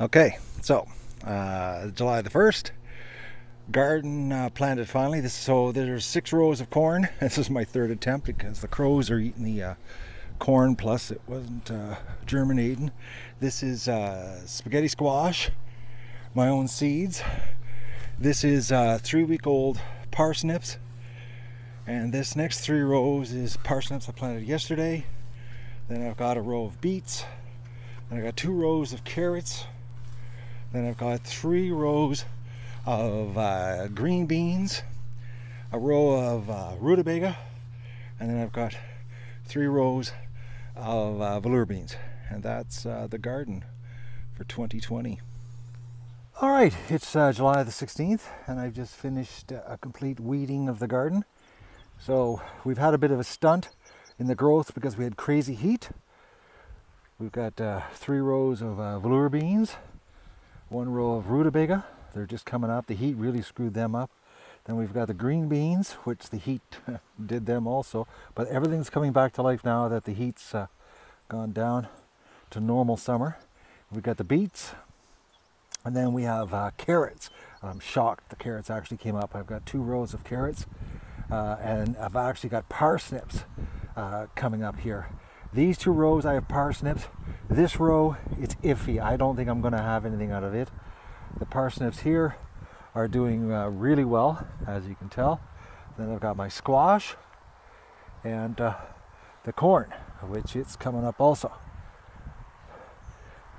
Okay, so July the 1st, garden planted finally. So there's 6 rows of corn. This is my third attempt because the crows are eating the corn, plus it wasn't germinating. This is spaghetti squash, my own seeds. This is 3-week-old parsnips, and this next 3 rows is parsnips I planted yesterday. Then I've got a row of beets, then I got 2 rows of carrots. Then I've got 3 rows of green beans, a row of rutabaga, and then I've got 3 rows of velour beans. And that's the garden for 2020. All right, it's July the 16th, and I've just finished a complete weeding of the garden. So we've had a bit of a stunt in the growth because we had crazy heat. We've got 3 rows of velour beans, 1 row of rutabaga. They're just coming up. The heat really screwed them up. Then we've got the green beans, which the heat did them also. But everything's coming back to life now that the heat's gone down to normal summer. We've got the beets, and then we have carrots. I'm shocked the carrots actually came up. I've got 2 rows of carrots, and I've actually got parsnips coming up here. These 2 rows I have parsnips. This row, it's iffy. I don't think I'm going to have anything out of it. The parsnips here are doing really well, as you can tell. Then I've got my squash and the corn, which it's coming up also.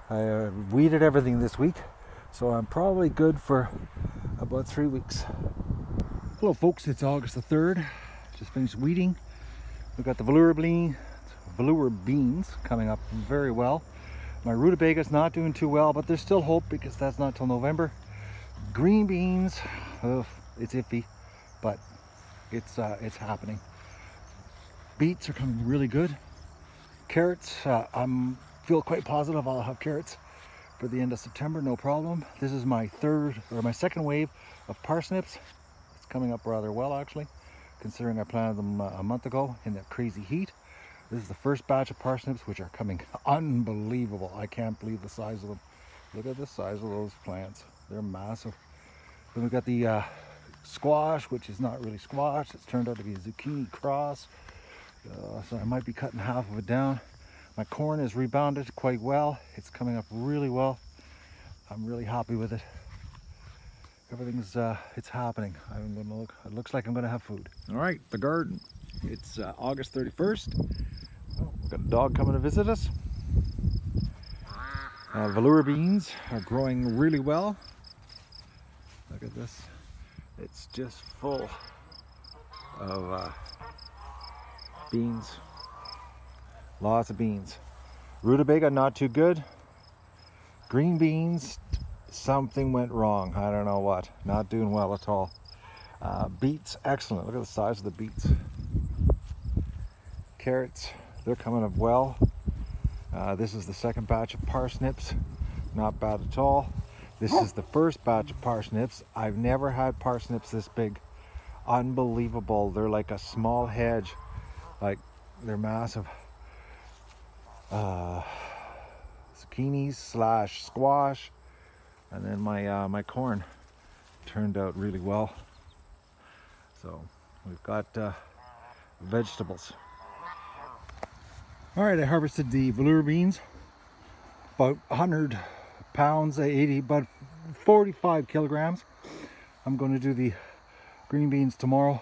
I weeded everything this week, so I'm probably good for about 3 weeks. Hello folks, it's August the 3rd. Just finished weeding. We've got the velour beans coming up very well. My rutabaga is not doing too well, but there's still hope because that's not till November. Green beans, it's iffy, but it's happening. Beets are coming really good. Carrots, I'm feel quite positive I'll have carrots for the end of September, no problem. This is my second wave of parsnips. It's coming up rather well actually, considering I planted them a month ago in that crazy heat. This is the first batch of parsnips, which are coming unbelievable. I can't believe the size of them. Look at the size of those plants. They're massive. Then we've got the squash, which is not really squash. It's turned out to be a zucchini cross. So I might be cutting half of it down. My corn has rebounded quite well. It's coming up really well. I'm really happy with it. Everything's it's happening. It looks like I'm gonna have food. All right, the garden. It's August 31st. Oh, we've got a dog coming to visit us. Velour beans are growing really well. Look at this. It's just full of beans. Lots of beans. Rutabaga, not too good. Green beans, something went wrong. I don't know what. Not doing well at all. Beets, excellent. Look at the size of the beets. Carrots, they're coming up well. This is the second batch of parsnips. Not bad at all. This is the first batch of parsnips. I've never had parsnips this big. Unbelievable. They're like a small hedge. Like, they're massive. Zucchinis / squash. And then my corn turned out really well. So we've got vegetables. All right, I harvested the velour beans, about 100 pounds, about 45 kilograms. I'm going to do the green beans tomorrow.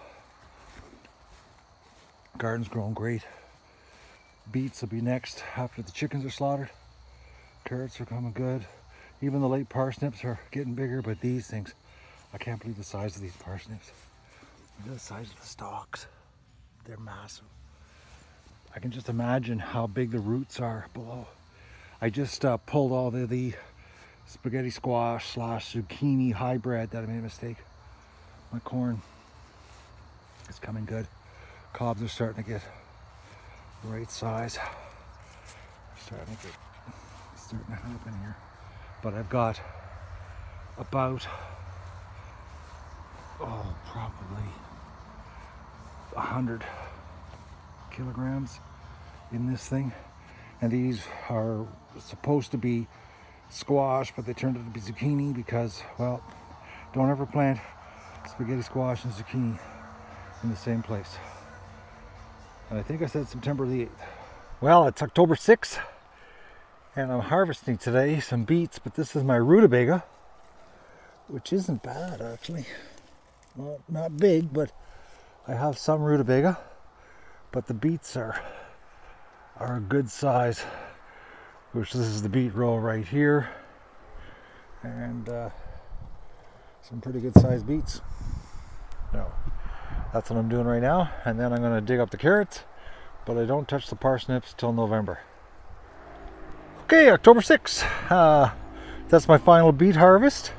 Garden's growing great. Beets will be next after the chickens are slaughtered. Carrots are coming good. Even the late parsnips are getting bigger, but these things, I can't believe the size of these parsnips. Look at the size of the stalks. They're massive. I can just imagine how big the roots are below. I just pulled all the spaghetti squash / zucchini hybrid that I made a mistake. My corn is coming good. Cobs are starting to get the right size. Starting to happen here. But I've got about, probably 100 kilograms in this thing, and these are supposed to be squash, but they turned out to be zucchini because, well, don't ever plant spaghetti squash and zucchini in the same place. And I think I said September the 8th. Well, it's October 6th, and I'm harvesting today some beets, but this is my rutabaga, which isn't bad actually. Well, not big, but I have some rutabaga, but the beets are a good size, which this is the beet row right here, and some pretty good sized beets. So that's what I'm doing right now, and then I'm going to dig up the carrots, but I don't touch the parsnips till November. Okay, October 6th. That's my final beet harvest.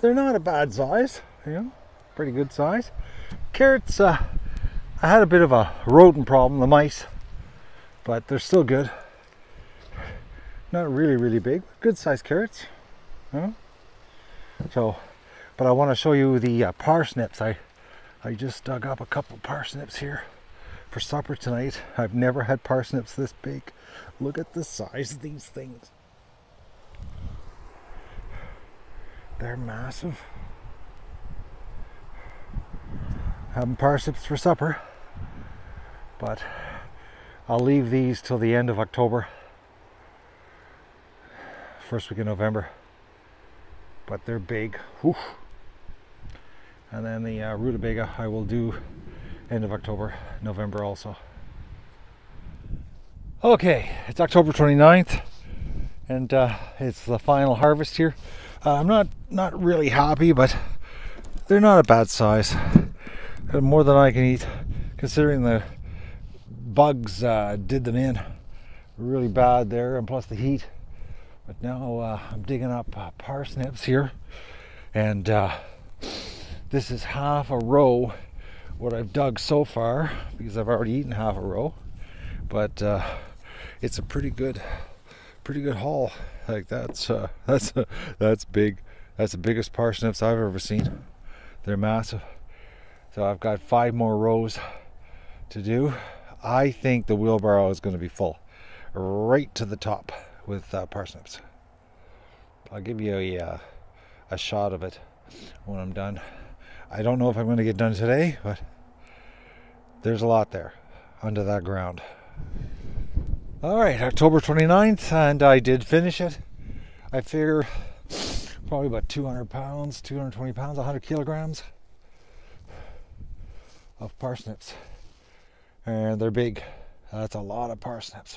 They're not a bad size, you know, pretty good size. Carrots, I had a bit of a rodent problem, the mice, but they're still good. Not really big, good sized carrots. You know? So, but I want to show you the parsnips. I just dug up a couple parsnips here for supper tonight. I've never had parsnips this big. Look at the size of these things. They're massive. Having parsnips for supper, but I'll leave these till the end of October, first week of November, but they're big. Whew. And then the rutabaga I will do end of October, November also. Okay, it's October 29th, and it's the final harvest here. I'm not really happy, but they're not a bad size. More than I can eat, considering the bugs did them in really bad there, and plus the heat. But now I'm digging up parsnips here, and this is half a row what I've dug so far, because I've already eaten half a row. But it's a pretty good haul. Like that's big. That's the biggest parsnips I've ever seen. They're massive. So I've got 5 more rows to do. I think the wheelbarrow is going to be full right to the top with parsnips. I'll give you a shot of it when I'm done. I don't know if I'm going to get done today, but there's a lot there under that ground. All right, October 29th, and I did finish it. I figure probably about 200 pounds, 220 pounds, 100 kilograms of parsnips, and they're big. That's a lot of parsnips.